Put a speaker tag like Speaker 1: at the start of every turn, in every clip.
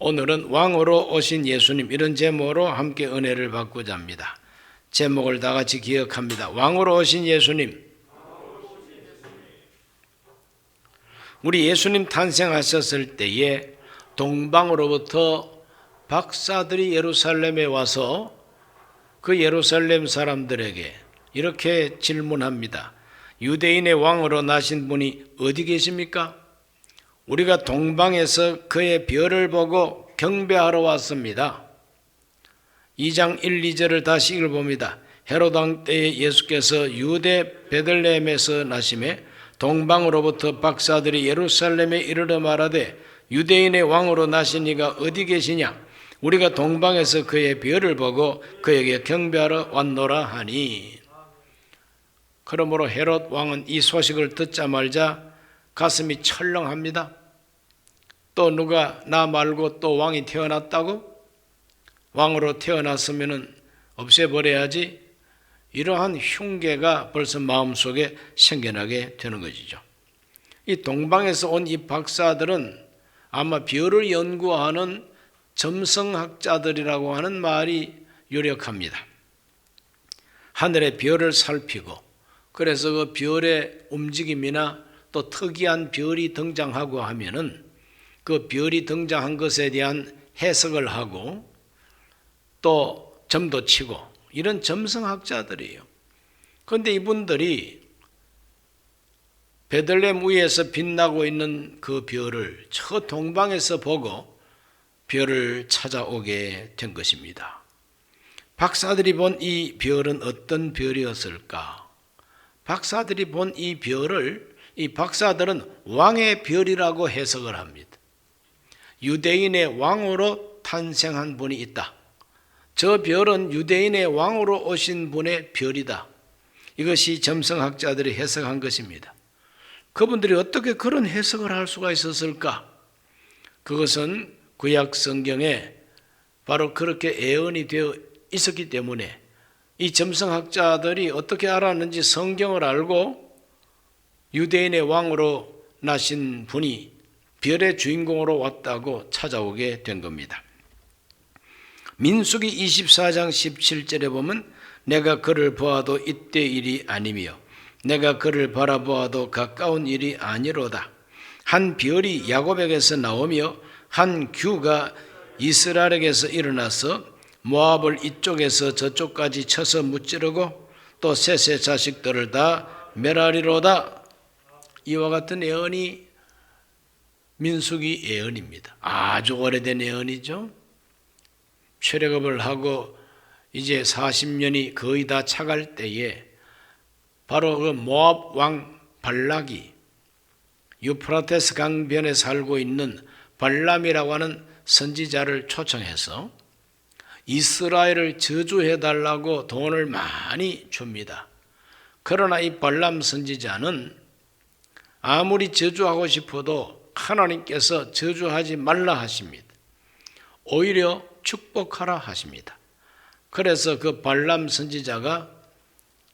Speaker 1: 오늘은 왕으로 오신 예수님, 이런 제목으로 함께 은혜를 받고자 합니다. 제목을 다 같이 기억합니다. 왕으로 오신 예수님. 우리 예수님 탄생하셨을 때에 동방으로부터 박사들이 예루살렘에 와서 그 예루살렘 사람들에게 이렇게 질문합니다. 유대인의 왕으로 나신 분이 어디 계십니까? 우리가 동방에서 그의 별을 보고 경배하러 왔습니다. 2장 1, 2절을 다시 읽어봅니다. 헤롯 왕 때에 예수께서 유대 베들레헴에서 나심에 동방으로부터 박사들이 예루살렘에 이르러 말하되 유대인의 왕으로 나신 이가 어디 계시냐? 우리가 동방에서 그의 별을 보고 그에게 경배하러 왔노라 하니. 그러므로 헤롯 왕은 이 소식을 듣자마자 가슴이 철렁합니다. 또 누가 나 말고 또 왕이 태어났다고? 왕으로 태어났으면 없애버려야지. 이러한 흉계가 벌써 마음속에 생겨나게 되는 것이죠. 이 동방에서 온 이 박사들은 아마 별을 연구하는 점성학자들이라고 하는 말이 유력합니다. 하늘의 별을 살피고, 그래서 그 별의 움직임이나 또 특이한 별이 등장하고 하면은 그 별이 등장한 것에 대한 해석을 하고 또 점도 치고, 이런 점성학자들이에요. 그런데 이분들이 베들레헴 위에서 빛나고 있는 그 별을 저 동방에서 보고 별을 찾아오게 된 것입니다. 박사들이 본 이 별은 어떤 별이었을까? 박사들이 본 이 별을 이 박사들은 왕의 별이라고 해석을 합니다. 유대인의 왕으로 탄생한 분이 있다. 저 별은 유대인의 왕으로 오신 분의 별이다. 이것이 점성학자들이 해석한 것입니다. 그분들이 어떻게 그런 해석을 할 수가 있었을까? 그것은 구약 성경에 바로 그렇게 예언이 되어 있었기 때문에 이 점성학자들이 어떻게 알았는지 성경을 알고 유대인의 왕으로 나신 분이 별의 주인공으로 왔다고 찾아오게 된 겁니다. 민수기 24장 17절에 보면 내가 그를 보아도 이때 일이 아니며 내가 그를 바라보아도 가까운 일이 아니로다. 한 별이 야곱에게서 나오며 한 규가 이스라엘에게서 일어나서 모압을 이쪽에서 저쪽까지 쳐서 무찌르고 또 셋의 자식들을 다 멸하리로다. 이와 같은 예언이 민수기 예언입니다. 아주 오래된 예언이죠. 출애굽을 하고 이제 40년이 거의 다 차갈 때에 바로 그 모압 왕 발락이 유프라테스 강변에 살고 있는 발람이라고 하는 선지자를 초청해서 이스라엘을 저주해달라고 돈을 많이 줍니다. 그러나 이 발람 선지자는 아무리 저주하고 싶어도 하나님께서 저주하지 말라 하십니다. 오히려 축복하라 하십니다. 그래서 그 발람 선지자가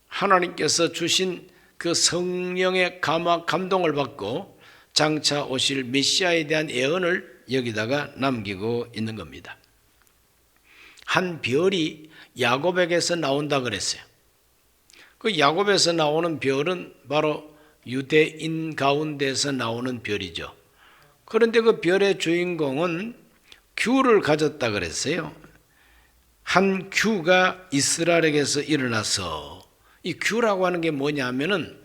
Speaker 1: 하나님께서 주신 그 성령의 감동을 받고 장차 오실 메시아에 대한 예언을 여기다가 남기고 있는 겁니다. 한 별이 야곱에게서 나온다 그랬어요. 그 야곱에서 나오는 별은 바로 유대인 가운데서 나오는 별이죠. 그런데 그 별의 주인공은 규를 가졌다 그랬어요. 한 규가 이스라엘에게서 일어나서, 이 규라고 하는 게 뭐냐면은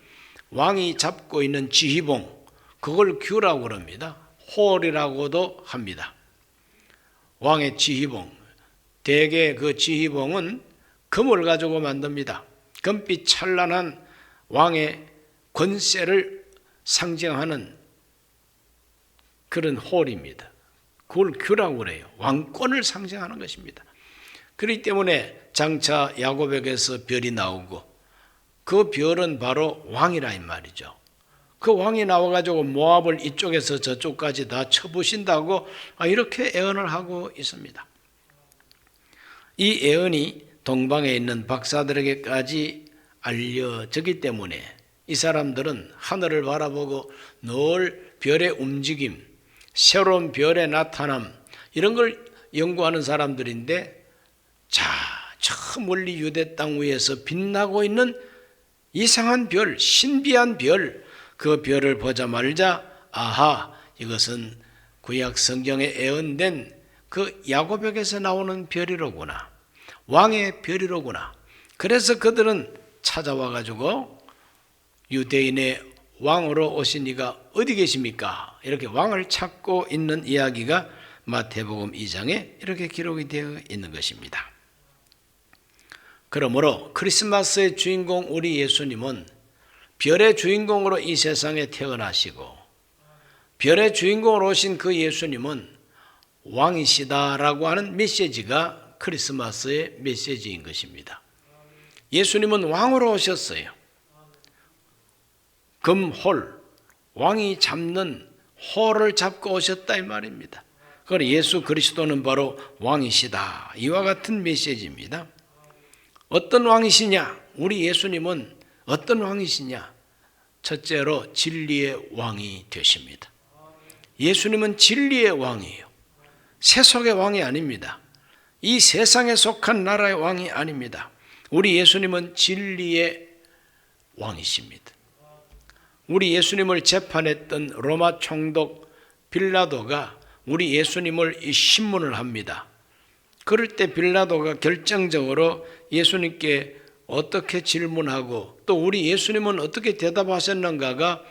Speaker 1: 왕이 잡고 있는 지휘봉, 그걸 규라고 그럽니다. 홀이라고도 합니다. 왕의 지휘봉, 대개 그 지휘봉은 금을 가지고 만듭니다. 금빛 찬란한 왕의 권세를 상징하는 그런 홀입니다. 그걸 규라고 그래요. 왕권을 상징하는 것입니다. 그렇기 때문에 장차 야곱에게서 별이 나오고 그 별은 바로 왕이라 이 말이죠. 그 왕이 나와가지고 모압을 이쪽에서 저쪽까지 다 쳐부신다고 이렇게 예언을 하고 있습니다. 이 예언이 동방에 있는 박사들에게까지 알려졌기 때문에 이 사람들은 하늘을 바라보고 늘 별의 움직임, 새로운 별의 나타남, 이런 걸 연구하는 사람들인데, 자, 저 멀리 유대 땅 위에서 빛나고 있는 이상한 별, 신비한 별, 그 별을 보자마자 아하, 이것은 구약 성경에 예언된 그 야고벽에서 나오는 별이로구나, 왕의 별이로구나. 그래서 그들은 찾아와 가지고 유대인의 왕으로 오신 이가 어디 계십니까? 이렇게 왕을 찾고 있는 이야기가 마태복음 2장에 이렇게 기록이 되어 있는 것입니다. 그러므로 크리스마스의 주인공 우리 예수님은 별의 주인공으로 이 세상에 태어나시고, 별의 주인공으로 오신 그 예수님은 왕이시다라고 하는 메시지가 크리스마스의 메시지인 것입니다. 예수님은 왕으로 오셨어요. 금홀, 왕이 잡는 홀을 잡고 오셨다 이 말입니다. 그러나 예수 그리스도는 바로 왕이시다, 이와 같은 메시지입니다. 어떤 왕이시냐? 우리 예수님은 어떤 왕이시냐? 첫째로 진리의 왕이 되십니다. 예수님은 진리의 왕이에요. 세속의 왕이 아닙니다. 이 세상에 속한 나라의 왕이 아닙니다. 우리 예수님은 진리의 왕이십니다. 우리 예수님을 재판했던 로마 총독 빌라도가 우리 예수님을 신문을 합니다. 그럴 때 빌라도가 결정적으로 예수님께 어떻게 질문하고 또 우리 예수님은 어떻게 대답하셨는가가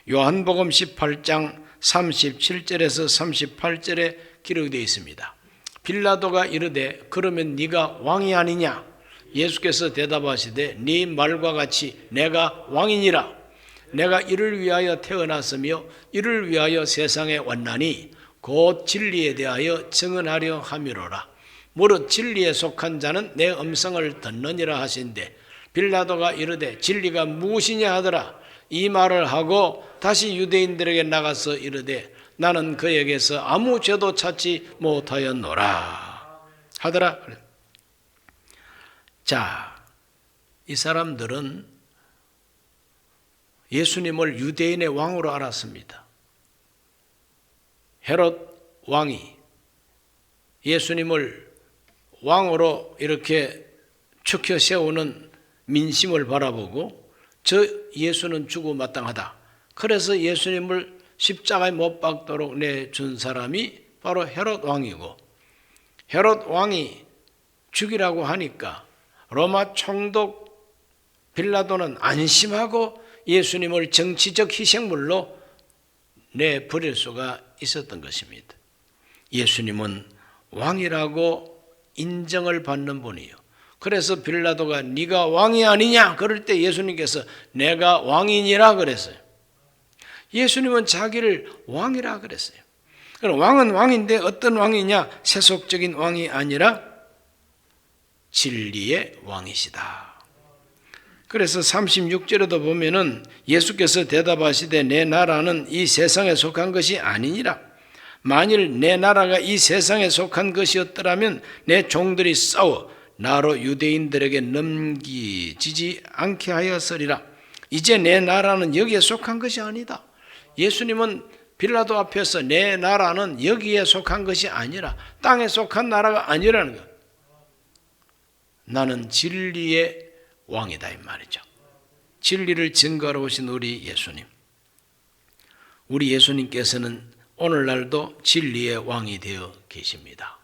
Speaker 1: 요한복음 18장 37절에서 38절에 기록되어 있습니다. 빌라도가 이르되 그러면 네가 왕이 아니냐? 예수께서 대답하시되 네 말과 같이 내가 왕이니라. 내가 이를 위하여 태어났으며 이를 위하여 세상에 왔나니 곧 진리에 대하여 증언하려 함이로라. 무릇 진리에 속한 자는 내 음성을 듣느니라 하신대, 빌라도가 이르되 진리가 무엇이냐 하더라. 이 말을 하고 다시 유대인들에게 나가서 이르되 나는 그에게서 아무 죄도 찾지 못하였노라 하더라. 자, 이 사람들은 예수님을 유대인의 왕으로 알았습니다. 헤롯 왕이 예수님을 왕으로 이렇게 축혀 세우는 민심을 바라보고 저 예수는 죽어 마땅하다. 그래서 예수님을 십자가에 못 박도록 내준 사람이 바로 헤롯 왕이고, 헤롯 왕이 죽이라고 하니까 로마 총독 빌라도는 안심하고 예수님을 정치적 희생물로 내버릴 수가 있었던 것입니다. 예수님은 왕이라고 인정을 받는 분이에요. 그래서 빌라도가 네가 왕이 아니냐 그럴 때 예수님께서 내가 왕이니라 그랬어요. 예수님은 자기를 왕이라 그랬어요. 그럼 왕은 왕인데 어떤 왕이냐? 세속적인 왕이 아니라 진리의 왕이시다. 그래서 36절에도 보면은 예수께서 대답하시되 내 나라는 이 세상에 속한 것이 아니니라. 만일 내 나라가 이 세상에 속한 것이었더라면 내 종들이 싸워 나로 유대인들에게 넘기지지 않게 하였으리라. 이제 내 나라는 여기에 속한 것이 아니다. 예수님은 빌라도 앞에서 내 나라는 여기에 속한 것이 아니라 땅에 속한 나라가 아니라는 것. 나는 진리의 왕이다 이 말이죠. 진리를 증거하러 오신 우리 예수님. 우리 예수님께서는 오늘날도 진리의 왕이 되어 계십니다.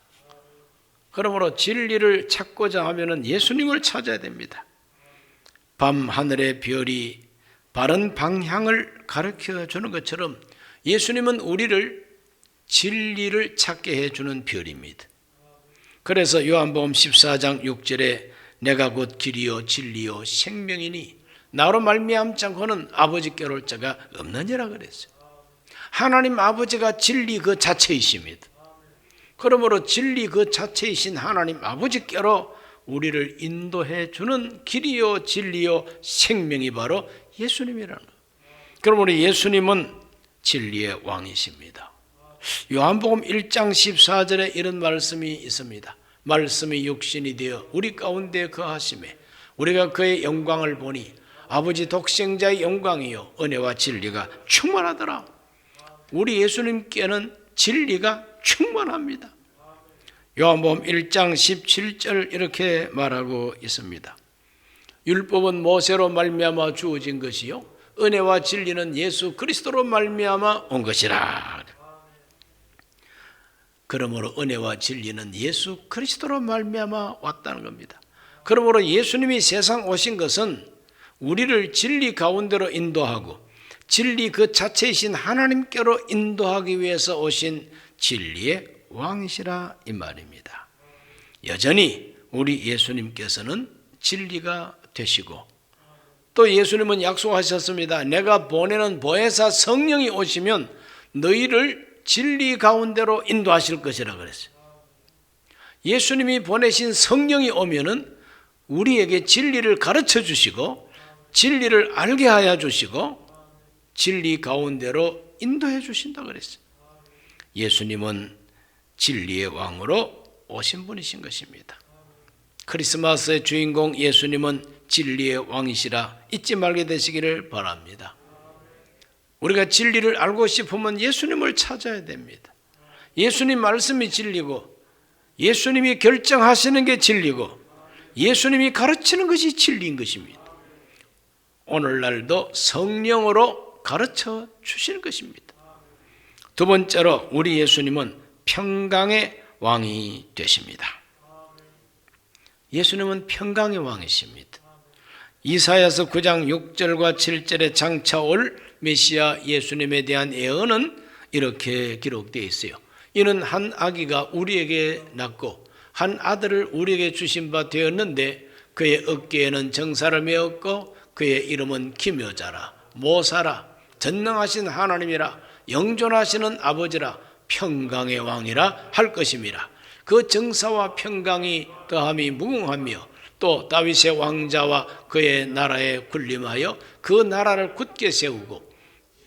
Speaker 1: 그러므로 진리를 찾고자 하면 예수님을 찾아야 됩니다. 밤 하늘의 별이 바른 방향을 가르쳐 주는 것처럼 예수님은 우리를 진리를 찾게 해주는 별입니다. 그래서 요한복음 14장 6절에 내가 곧 길이요 진리요 생명이니 나로 말미암지 않고는 아버지께로 올 자가 없느니라 그랬어요. 하나님 아버지가 진리 그 자체이십니다. 그러므로 진리 그 자체이신 하나님 아버지께로 우리를 인도해 주는 길이요 진리요 생명이 바로 예수님이라는 거예요. 그러므로 예수님은 진리의 왕이십니다. 요한복음 1장 14절에 이런 말씀이 있습니다. 말씀이 육신이 되어 우리 가운데 거하심에 우리가 그의 영광을 보니 아버지 독생자의 영광이요 은혜와 진리가 충만하더라. 우리 예수님께는 진리가 충만합니다. 요한복음 1장 17절 이렇게 말하고 있습니다. 율법은 모세로 말미암아 주어진 것이요 은혜와 진리는 예수 그리스도로 말미암아 온 것이라. 그러므로 은혜와 진리는 예수 그리스도로 말미암아 왔다는 겁니다. 그러므로 예수님이 세상 오신 것은 우리를 진리 가운데로 인도하고 진리 그 자체이신 하나님께로 인도하기 위해서 오신 진리의 왕이시라 이 말입니다. 여전히 우리 예수님께서는 진리가 되시고 또 예수님은 약속하셨습니다. 내가 보내는 보혜사 성령이 오시면 너희를 진리 가운데로 인도하실 것이라 그랬어요. 예수님이 보내신 성령이 오면은 우리에게 진리를 가르쳐 주시고 진리를 알게 하여 주시고 진리 가운데로 인도해 주신다 그랬어요. 예수님은 진리의 왕으로 오신 분이신 것입니다. 크리스마스의 주인공 예수님은 진리의 왕이시라 잊지 말게 되시기를 바랍니다. 우리가 진리를 알고 싶으면 예수님을 찾아야 됩니다. 예수님 말씀이 진리고 예수님이 결정하시는 게 진리고 예수님이 가르치는 것이 진리인 것입니다. 오늘날도 성령으로 가르쳐 주시는 것입니다. 두 번째로 우리 예수님은 평강의 왕이 되십니다. 예수님은 평강의 왕이십니다. 이사야서 9장 6절과 7절에 장차 올 메시아 예수님에 대한 예언은 이렇게 기록되어 있어요. 이는 한 아기가 우리에게 낳고 한 아들을 우리에게 주신 바 되었는데 그의 어깨에는 정사를 메었고 그의 이름은 기묘자라 모사라 전능하신 하나님이라 영존하시는 아버지라 평강의 왕이라 할 것임이라. 그 정사와 평강이 더함이 무궁하며 또 다윗의 왕자와 그의 나라에 군림하여 그 나라를 굳게 세우고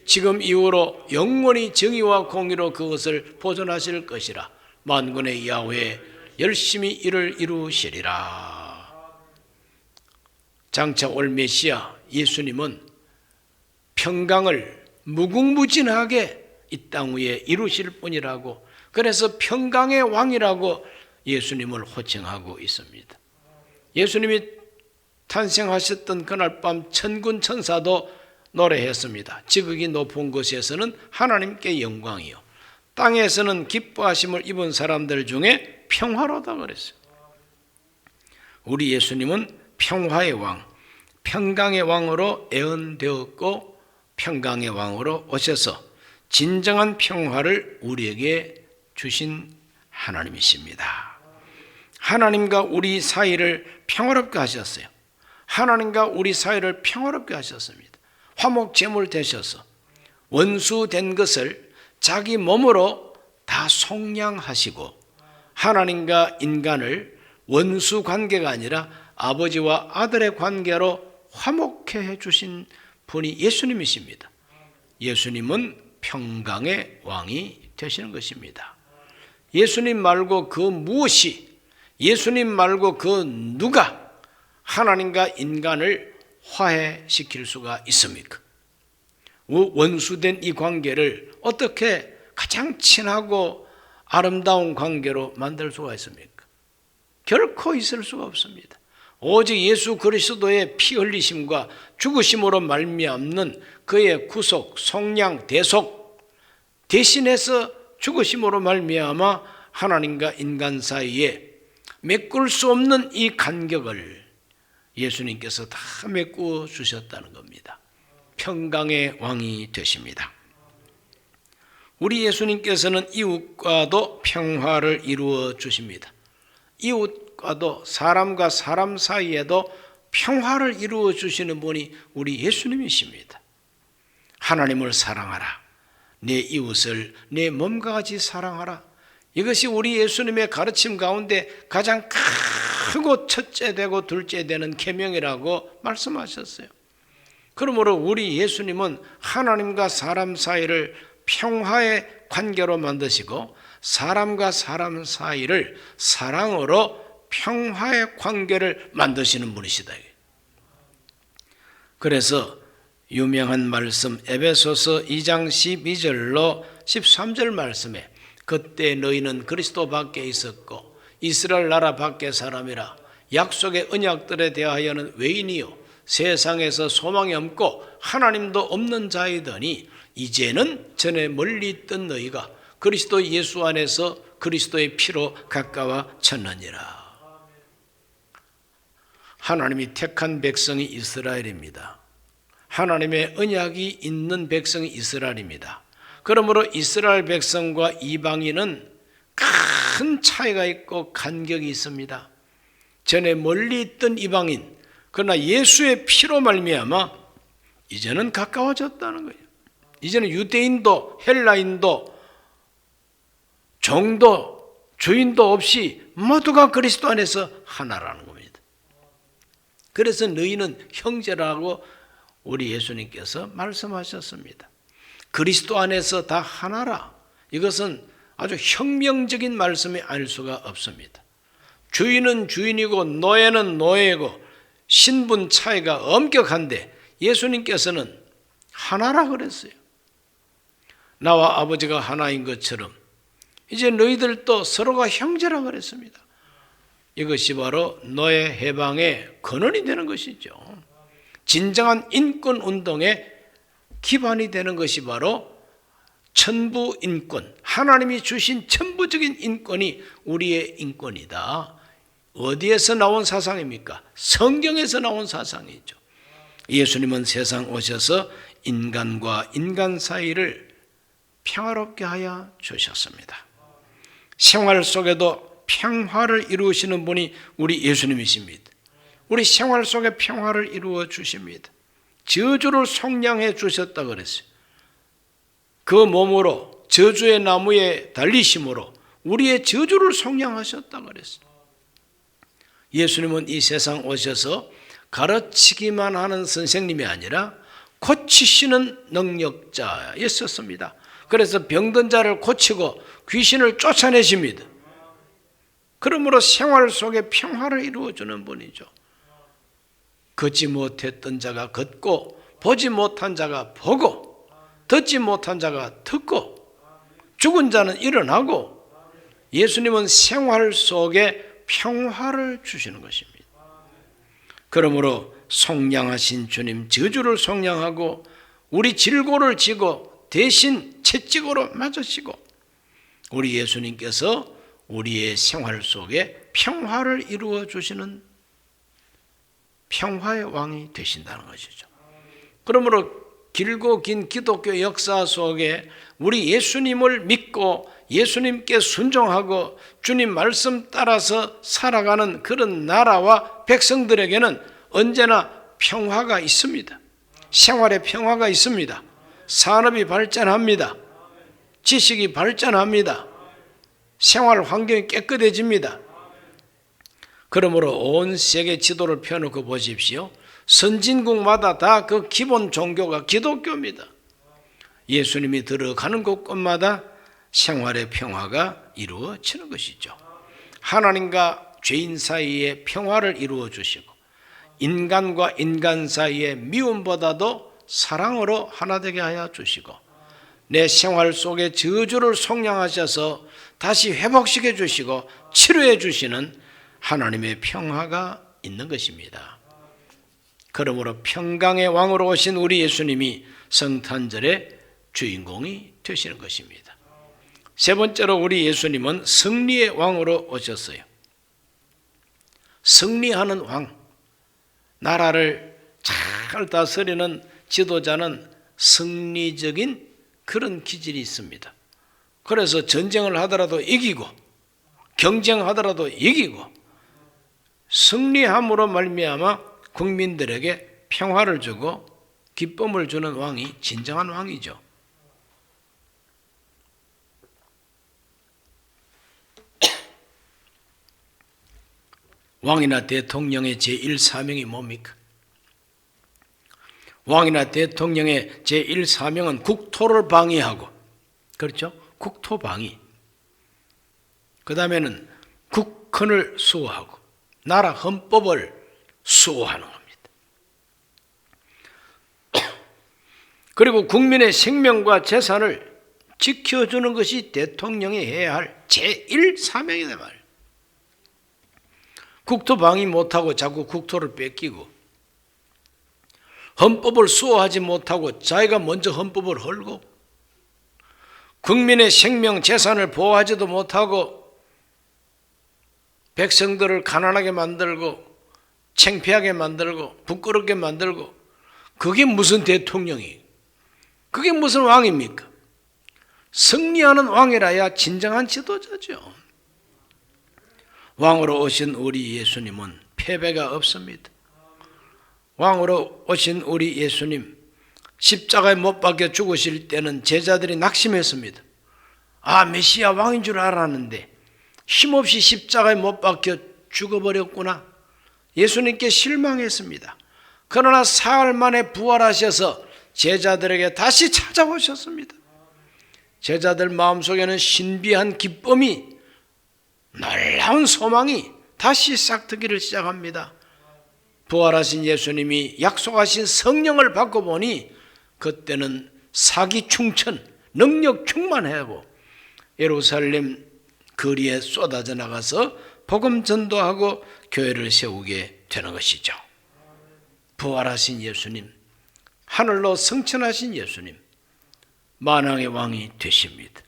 Speaker 1: 지금 이후로 영원히 정의와 공의로 그것을 보존하실 것이라. 만군의 야훼 열심히 이를 이루시리라. 장차 올 메시아 예수님은 평강을 무궁무진하게 이 땅 위에 이루실 분이라고, 그래서 평강의 왕이라고 예수님을 호칭하고 있습니다. 예수님이 탄생하셨던 그날 밤 천군 천사도 노래했습니다. 지극히 높은 곳에서는 하나님께 영광이요 땅에서는 기뻐하심을 입은 사람들 중에 평화로다 그랬어요. 우리 예수님은 평화의 왕, 평강의 왕으로 예언되었고 평강의 왕으로 오셔서 진정한 평화를 우리에게 주신 하나님이십니다. 하나님과 우리 사이를 평화롭게 하셨어요. 하나님과 우리 사이를 평화롭게 하셨습니다. 화목제물 되셔서 원수된 것을 자기 몸으로 다 속량하시고 하나님과 인간을 원수 관계가 아니라 아버지와 아들의 관계로 화목해 해주신 분이 예수님이십니다. 예수님은 평강의 왕이 되시는 것입니다. 예수님 말고 그 무엇이, 예수님 말고 그 누가 하나님과 인간을 화해시킬 수가 있습니까? 원수된 이 관계를 어떻게 가장 친하고 아름다운 관계로 만들 수가 있습니까? 결코 있을 수가 없습니다. 오직 예수 그리스도의 피 흘리심과 죽으심으로 말미암는 그의 구속, 속량, 대속, 대신해서 죽으심으로 말미암아 하나님과 인간 사이에 메꿀 수 없는 이 간격을 예수님께서 다 메꾸어 주셨다는 겁니다. 평강의 왕이 되십니다. 우리 예수님께서는 이웃과도 평화를 이루어 주십니다. 이웃과도 사람과 사람 사이에도 평화를 이루어 주시는 분이 우리 예수님이십니다. 하나님을 사랑하라. 내 이웃을 내 몸과 같이 사랑하라. 이것이 우리 예수님의 가르침 가운데 가장 크고 첫째 되고 둘째 되는 계명이라고 말씀하셨어요. 그러므로 우리 예수님은 하나님과 사람 사이를 평화의 관계로 만드시고 사람과 사람 사이를 사랑으로 평화의 관계를 만드시는 분이시다. 그래서 유명한 말씀 에베소서 2장 12절로 13절 말씀에 그때 너희는 그리스도 밖에 있었고 이스라엘 나라 밖의 사람이라 약속의 언약들에 대하여는 외인이요 세상에서 소망이 없고 하나님도 없는 자이더니 이제는 전에 멀리 있던 너희가 그리스도 예수 안에서 그리스도의 피로 가까워졌느니라. 하나님이 택한 백성이 이스라엘입니다. 하나님의 언약이 있는 백성이 이스라엘입니다. 그러므로 이스라엘 백성과 이방인은 큰 차이가 있고 간격이 있습니다. 전에 멀리 있던 이방인, 그러나 예수의 피로 말미암아 이제는 가까워졌다는 거예요. 이제는 유대인도 헬라인도 종도 주인도 없이 모두가 그리스도 안에서 하나라는 겁니다. 그래서 너희는 형제라고 우리 예수님께서 말씀하셨습니다. 그리스도 안에서 다 하나라. 이것은 아주 혁명적인 말씀이 아닐 수가 없습니다. 주인은 주인이고 노예는 노예이고 신분 차이가 엄격한데 예수님께서는 하나라 그랬어요. 나와 아버지가 하나인 것처럼 이제 너희들도 서로가 형제라 그랬습니다. 이것이 바로 노예 해방의 근원이 되는 것이죠. 진정한 인권운동의 기반이 되는 것이 바로 천부 인권, 하나님이 주신 천부적인 인권이 우리의 인권이다. 어디에서 나온 사상입니까? 성경에서 나온 사상이죠. 예수님은 세상 오셔서 인간과 인간 사이를 평화롭게 하여 주셨습니다. 생활 속에도 평화를 이루시는 분이 우리 예수님이십니다. 우리 생활 속에 평화를 이루어 주십니다. 저주를 속량해 주셨다 그랬어요. 그 몸으로 저주의 나무에 달리심으로 우리의 저주를 속량하셨다 그랬어요. 예수님은 이 세상 오셔서 가르치기만 하는 선생님이 아니라 고치시는 능력자였었습니다. 그래서 병든 자를 고치고 귀신을 쫓아내십니다. 그러므로 생활 속에 평화를 이루어주는 분이죠. 걷지 못했던 자가 걷고 보지 못한 자가 보고 듣지 못한 자가 듣고 죽은 자는 일어나고 예수님은 생활 속에 평화를 주시는 것입니다. 그러므로 속량하신 주님 저주를 속량하고 우리 질고를 지고 대신 채찍으로 맞으시고 우리 예수님께서 우리의 생활 속에 평화를 이루어 주시는 평화의 왕이 되신다는 것이죠. 그러므로 길고 긴 기독교 역사 속에 우리 예수님을 믿고 예수님께 순종하고 주님 말씀 따라서 살아가는 그런 나라와 백성들에게는 언제나 평화가 있습니다. 생활에 평화가 있습니다. 산업이 발전합니다. 지식이 발전합니다. 생활 환경이 깨끗해집니다. 그러므로 온 세계 지도를 펴놓고 보십시오. 선진국마다 다 그 기본 종교가 기독교입니다. 예수님이 들어가는 곳곳마다 생활의 평화가 이루어지는 것이죠. 하나님과 죄인 사이에 평화를 이루어 주시고 인간과 인간 사이에 미움보다도 사랑으로 하나 되게 하여 주시고 내 생활 속에 저주를 속량하셔서 다시 회복시켜 주시고 치료해 주시는 하나님의 평화가 있는 것입니다. 그러므로 평강의 왕으로 오신 우리 예수님이 성탄절의 주인공이 되시는 것입니다. 세 번째로 우리 예수님은 승리의 왕으로 오셨어요. 승리하는 왕, 나라를 잘 다스리는 지도자는 승리적인 그런 기질이 있습니다. 그래서 전쟁을 하더라도 이기고 경쟁하더라도 이기고 승리함으로 말미암아 국민들에게 평화를 주고 기쁨을 주는 왕이 진정한 왕이죠. 왕이나 대통령의 제1사명이 뭡니까? 왕이나 대통령의 제1사명은 국토를 방위하고, 그렇죠? 국토 방위. 그 다음에는 국헌을 수호하고 나라 헌법을 수호하는 겁니다. 그리고 국민의 생명과 재산을 지켜주는 것이 대통령이 해야 할 제1사명이다 말이에요. 국토 방위 못하고 자꾸 국토를 뺏기고, 헌법을 수호하지 못하고 자기가 먼저 헌법을 헐고, 국민의 생명 재산을 보호하지도 못하고 백성들을 가난하게 만들고 창피하게 만들고 부끄럽게 만들고, 그게 무슨 대통령이, 그게 무슨 왕입니까? 승리하는 왕이라야 진정한 지도자죠. 왕으로 오신 우리 예수님은 패배가 없습니다. 왕으로 오신 우리 예수님, 십자가에 못 박혀 죽으실 때는 제자들이 낙심했습니다. 아, 메시아 왕인 줄 알았는데 힘없이 십자가에 못 박혀 죽어버렸구나. 예수님께 실망했습니다. 그러나 사흘 만에 부활하셔서 제자들에게 다시 찾아오셨습니다. 제자들 마음속에는 신비한 기쁨이, 놀라운 소망이 다시 싹트기를 시작합니다. 부활하신 예수님이 약속하신 성령을 받고 보니 그때는 사기 충천, 능력 충만하고 예루살렘 거리에 쏟아져 나가서 복음 전도하고 교회를 세우게 되는 것이죠. 부활하신 예수님, 하늘로 승천하신 예수님, 만왕의 왕이 되십니다.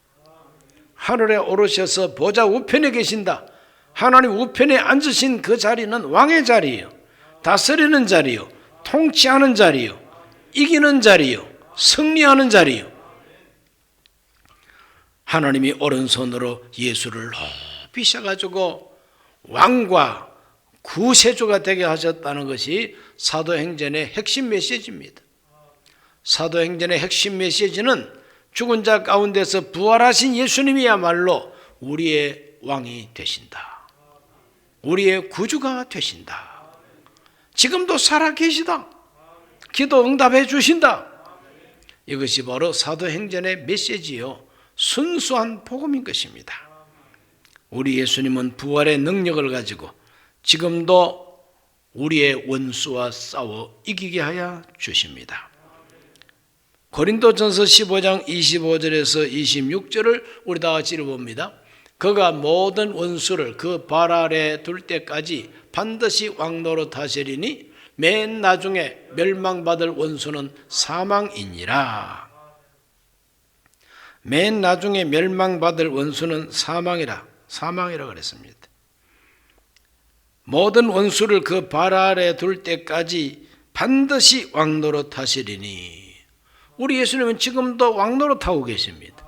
Speaker 1: 하늘에 오르셔서 보좌 우편에 계신다. 하나님 우편에 앉으신 그 자리는 왕의 자리예요. 다스리는 자리요, 통치하는 자리요, 이기는 자리요, 승리하는 자리요. 하나님이 오른손으로 예수를 높이셔가지고 왕과 구세주가 되게 하셨다는 것이 사도행전의 핵심 메시지입니다. 사도행전의 핵심 메시지는 죽은 자 가운데서 부활하신 예수님이야말로 우리의 왕이 되신다. 우리의 구주가 되신다. 지금도 살아계시다. 기도 응답해 주신다. 이것이 바로 사도행전의 메시지요, 순수한 복음인 것입니다. 우리 예수님은 부활의 능력을 가지고 지금도 우리의 원수와 싸워 이기게 하여 주십니다. 고린도전서 15장 25절에서 26절을 우리 다 같이 읽어봅니다. 그가 모든 원수를 그 발 아래 둘 때까지 반드시 왕노릇 하시리니 맨 나중에 멸망받을 원수는 사망이니라. 맨 나중에 멸망받을 원수는 사망이라 그랬습니다. 모든 원수를 그 발 아래 둘 때까지 반드시 왕노릇 하시리니, 우리 예수님은 지금도 왕노릇 하고 계십니다.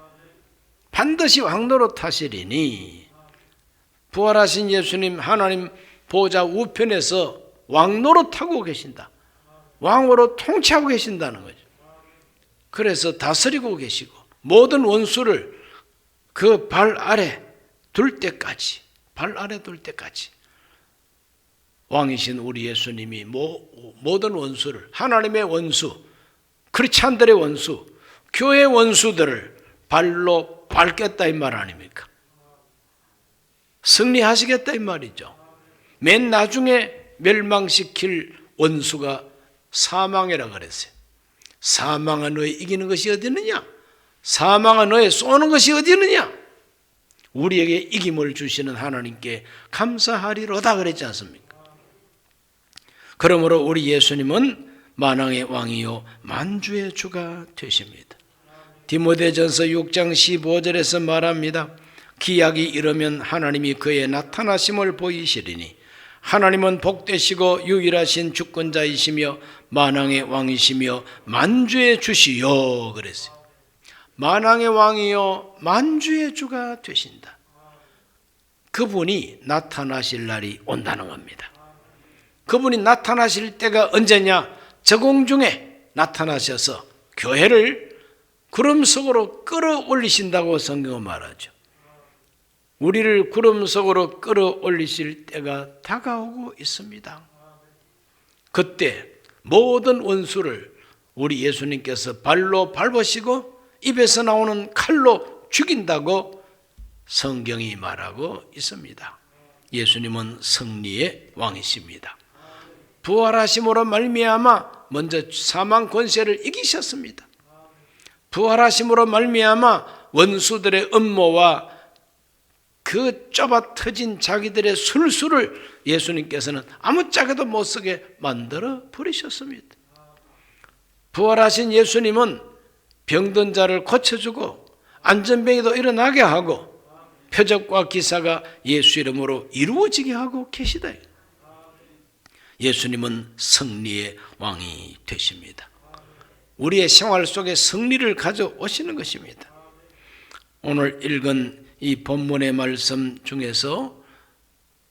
Speaker 1: 반드시 왕노릇 하시리니, 부활하신 예수님 하나님 보좌 우편에서 왕노릇 하고 계신다. 왕으로 통치하고 계신다는 거죠. 그래서 다스리고 계시고 모든 원수를 그 발 아래 둘 때까지, 발 아래 둘 때까지 왕이신 우리 예수님이 모든 원수를, 하나님의 원수, 크리스찬들의 원수, 교회 원수들을 발로 밟겠다 이 말 아닙니까? 승리하시겠다 이 말이죠. 맨 나중에 멸망시킬 원수가 사망이라고 그랬어요. 사망아 너의 이기는 것이 어디 있느냐? 사망아 너의 쏘는 것이 어디 있느냐? 우리에게 이김을 주시는 하나님께 감사하리로다 그랬지 않습니까? 그러므로 우리 예수님은 만왕의 왕이요 만주의 주가 되십니다. 디모데전서 6장 15절에서 말합니다. 기약이 이르면 하나님이 그의 나타나심을 보이시리니 하나님은 복되시고 유일하신 주권자이시며 만왕의 왕이시며 만주의 주시요 그랬어요. 만왕의 왕이요 만주의 주가 되신다. 그분이 나타나실 날이 온다는 겁니다. 그분이 나타나실 때가 언제냐? 저공중에 나타나셔서 교회를 구름 속으로 끌어올리신다고 성경은 말하죠. 우리를 구름 속으로 끌어올리실 때가 다가오고 있습니다. 그때 모든 원수를 우리 예수님께서 발로 밟으시고 입에서 나오는 칼로 죽인다고 성경이 말하고 있습니다. 예수님은 승리의 왕이십니다. 부활하심으로 말미암아 먼저 사망 권세를 이기셨습니다. 부활하심으로 말미암아 원수들의 음모와 그 그 좁아 터진 자기들의 술수를 예수님께서는 아무짝에도 못 쓰게 만들어 버리셨습니다. 부활하신 예수님은 병든 자를 고쳐주고 안전병이도 일어나게 하고 표적과 기사가 예수 이름으로 이루어지게 하고 계시다. 예수님은 승리의 왕이 되십니다. 우리의 생활 속에 승리를 가져오시는 것입니다. 오늘 읽은 이 본문의 말씀 중에서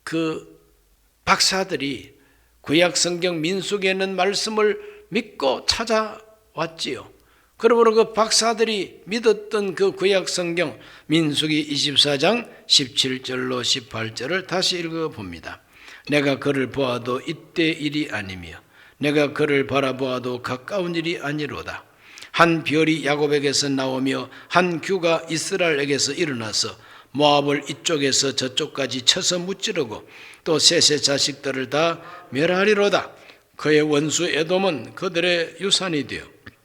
Speaker 1: 그 박사들이 구약 성경 민수기에 있는 말씀을 믿고 찾아왔지요. 그러므로 그 박사들이 믿었던 그 구약 성경 민수기 24장 17절로 18절을 다시 읽어봅니다. 내가 그를 보아도 이때 일이 아니며 내가 그를 바라보아도 가까운 일이 아니로다. 한 별이 야곱에게서 나오며 한 규가 이스라엘에게서 일어나서 모압을 이쪽에서 저쪽까지 쳐서 무찌르고 또 셋의 자식들을 다 멸하리로다. 그의 원수 에돔은 그들의 유산이 되어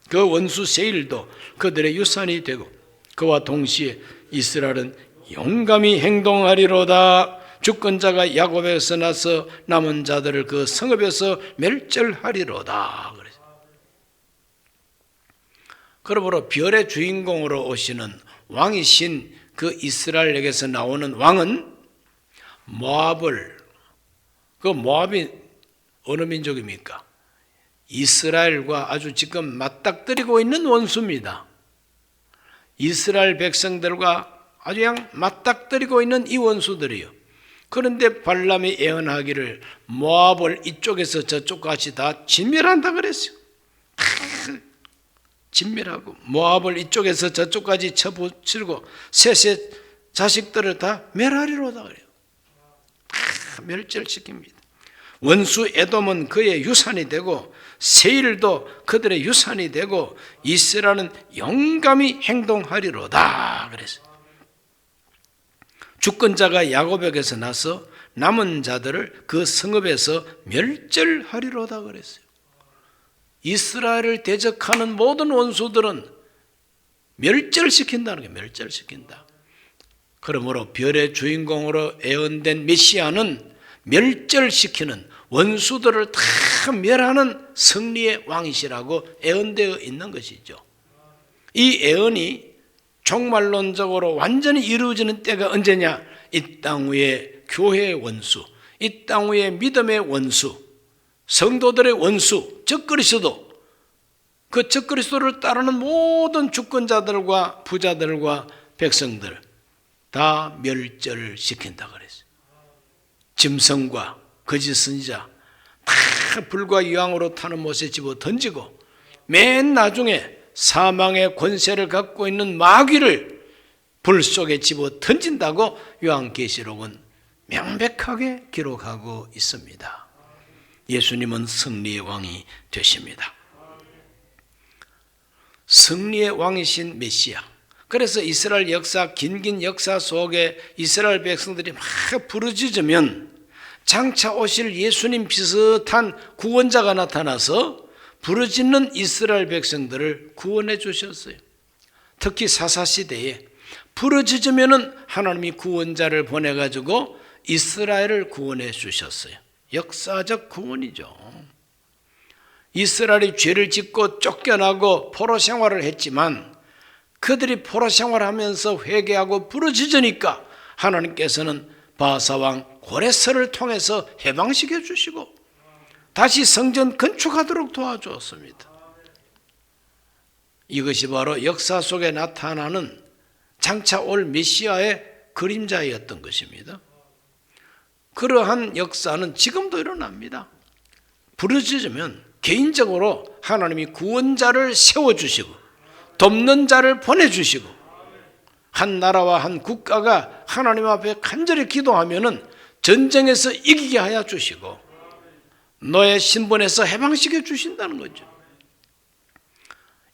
Speaker 1: 그 원수 세일도 그들의 유산이 되고 그와 동시에 이스라엘은 용감히 행동하리로다. 주권자가 야곱에서 나서 남은 자들을 그 성읍에서 멸절하리로다. 그러므로 별의 주인공으로 오시는 왕이신 그 이스라엘에게서 나오는 왕은 모압을, 그 모압이 어느 민족입니까? 이스라엘과 아주 지금 맞닥뜨리고 있는 원수입니다. 이스라엘 백성들과 아주 그냥 맞닥뜨리고 있는 이 원수들이요. 그런데 발람이 예언하기를 모압을 이쪽에서 저쪽까지 다 진멸한다 그랬어요. 진멸하고 모압을 이쪽에서 저쪽까지 쳐부치고 셋의 자식들을 다 멸하리로다 그래요. 멸절시킵니다. 원수 에돔은 그의 유산이 되고 세일도 그들의 유산이 되고 이스라엘은 용감히 행동하리로다 그랬어요. 주권자가 야곱에게서 나서 남은 자들을 그 성읍에서 멸절하리로다 그랬어요. 이스라엘을 대적하는 모든 원수들은 멸절시킨다는 게 멸절시킨다. 그러므로 별의 주인공으로 예언된 메시아는 멸절시키는 원수들을 다 멸하는 승리의 왕이시라고 예언되어 있는 것이죠. 이 예언이 종말론적으로 완전히 이루어지는 때가 언제냐? 이 땅 위의 교회의 원수, 이 땅 위의 믿음의 원수, 성도들의 원수, 적그리스도, 그 적그리스도를 따르는 모든 주권자들과 부자들과 백성들 다 멸절시킨다 그랬어요. 짐승과 거짓 선지자 다 불과 유황으로 타는 못에 집어 던지고 맨 나중에 사망의 권세를 갖고 있는 마귀를 불 속에 집어 던진다고 요한계시록은 명백하게 기록하고 있습니다. 예수님은 승리의 왕이 되십니다. 승리의 왕이신 메시아. 그래서 이스라엘 역사, 긴 역사 속에 이스라엘 백성들이 막 부르짖으면 장차 오실 예수님 비슷한 구원자가 나타나서 부르짖는 이스라엘 백성들을 구원해 주셨어요. 특히 사사시대에 부르짖으면 하나님이 구원자를 보내가지고 이스라엘을 구원해 주셨어요. 역사적 구원이죠. 이스라엘이 죄를 짓고 쫓겨나고 포로 생활을 했지만 그들이 포로 생활하면서 회개하고 부르짖으니까 하나님께서는 바사왕 고레스를 통해서 해방시켜 주시고 다시 성전 건축하도록 도와주었습니다. 이것이 바로 역사 속에 나타나는 장차 올 메시아의 그림자였던 것입니다. 그러한 역사는 지금도 일어납니다. 부르짖으면 개인적으로 하나님이 구원자를 세워주시고 돕는 자를 보내주시고 한 나라와 한 국가가 하나님 앞에 간절히 기도하면은 전쟁에서 이기게 하여 주시고 너의 신분에서 해방시켜 주신다는 거죠.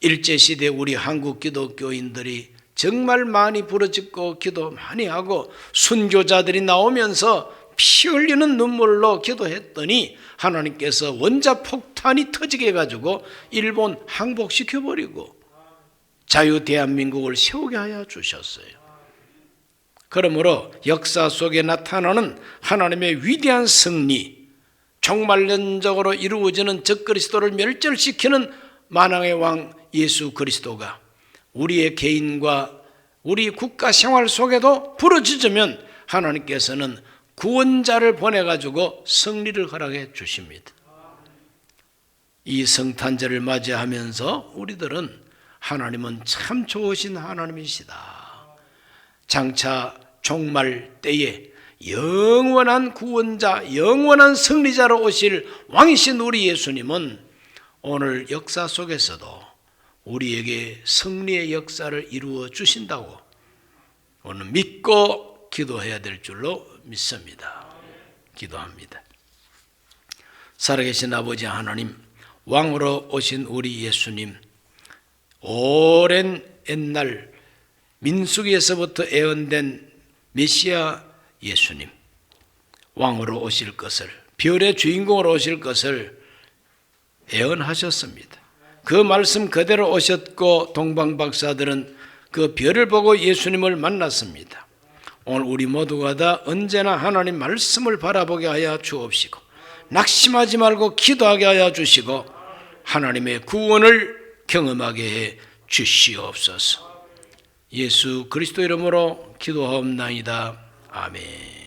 Speaker 1: 일제시대 우리 한국 기독교인들이 정말 많이 부르짖고 기도 많이 하고 순교자들이 나오면서 피 흘리는 눈물로 기도했더니 하나님께서 원자폭탄이 터지게 해가지고 일본 항복시켜버리고 자유 대한민국을 세우게 하여 주셨어요. 그러므로 역사 속에 나타나는 하나님의 위대한 승리, 종말론적으로 이루어지는 적그리스도를 멸절시키는 만왕의 왕 예수 그리스도가 우리의 개인과 우리 국가 생활 속에도 부러지면 하나님께서는 구원자를 보내가지고 승리를 허락해 주십니다. 이 성탄절을 맞이하면서 우리들은 하나님은 참 좋으신 하나님이시다. 장차 종말 때에 영원한 구원자, 영원한 승리자로 오실 왕이신 우리 예수님은 오늘 역사 속에서도 우리에게 승리의 역사를 이루어 주신다고 오늘 믿고 기도해야 될 줄로 믿습니다. 기도합니다. 살아계신 아버지 하나님, 왕으로 오신 우리 예수님, 오랜 옛날 민수기에서부터 애언된 메시아 예수님, 왕으로 오실 것을, 별의 주인공으로 오실 것을 애언하셨습니다. 그 말씀 그대로 오셨고 동방박사들은 그 별을 보고 예수님을 만났습니다. 오늘 우리 모두가 다 언제나 하나님 말씀을 바라보게 하여 주옵시고 낙심하지 말고 기도하게 하여 주시고 하나님의 구원을 경험하게 해 주시옵소서. 예수 그리스도 이름으로 기도하옵나이다. 아멘.